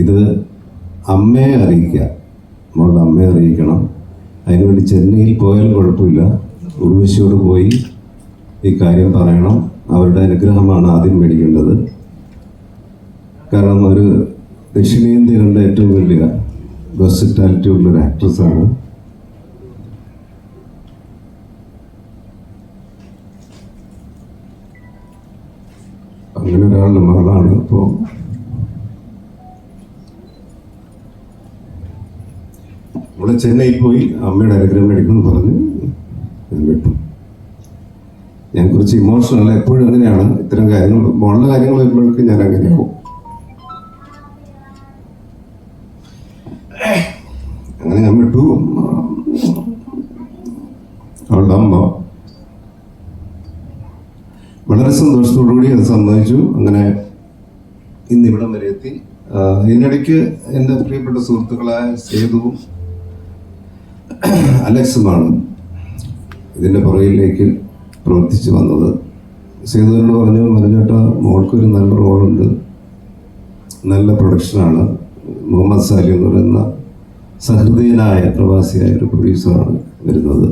ഇത് അമ്മയെ അറിയിക്കുക, നമ്മളുടെ അമ്മയെ അറിയിക്കണം. അതിനുവേണ്ടി ചെന്നൈയിൽ പോയാൽ കുഴപ്പമില്ല, ഉർവശിയോട് പോയി ഈ കാര്യം പറയണം. അവരുടെ അനുഗ്രഹമാണ് ആദ്യം മേടിക്കേണ്ടത്. കാരണം ഒരു ദക്ഷിണേന്ത്യകളുടെ ഏറ്റവും വലിയ വെർസറ്റാലിറ്റി ഉള്ളൊരു ആക്ട്രസ്സാണ്. അങ്ങനെ ഒരാളുടെ മകളാണ്. അപ്പോൾ ഇവിടെ ചെന്നൈയിൽ പോയി അമ്മയുടെ അനുഗ്രഹം മേടിക്കുമെന്ന് പറഞ്ഞ് ഞാൻ വിട്ടു. ഞാൻ കുറച്ച് ഇമോഷണൽ, എപ്പോഴും അങ്ങനെയാണ്. ഇത്തരം കാര്യങ്ങൾ, മോളുടെ കാര്യങ്ങൾ വരുമ്പോഴേക്കും ഞാൻ അങ്ങനെയാവും. അങ്ങനെ ഞാൻ വിട്ടു. അവളുടെ അമ്മ വളരെ സന്തോഷത്തോടുകൂടി അത് സമ്മതിച്ചു. അങ്ങനെ ഇന്നിവിടം വരെ എത്തി. ഇതിനിടയ്ക്ക് എൻ്റെ പ്രിയപ്പെട്ട സുഹൃത്തുക്കളായ സേതുവും അലക്സുമാണ് ഇതിൻ്റെ പുറകിലേക്ക് പ്രവർത്തിച്ച് വന്നത്. സേതുവിനോട് പറഞ്ഞു, മനോജേട്ടാ മോൾക്കൊരു നല്ല റോളുണ്ട്, നല്ല പ്രൊഡക്ഷനാണ്. മുഹമ്മദ് സാലി എന്ന് പറയുന്ന സഹൃദയനായ പ്രവാസിയായ ഒരു പ്രൊഡ്യൂസറാണ് വരുന്നത്.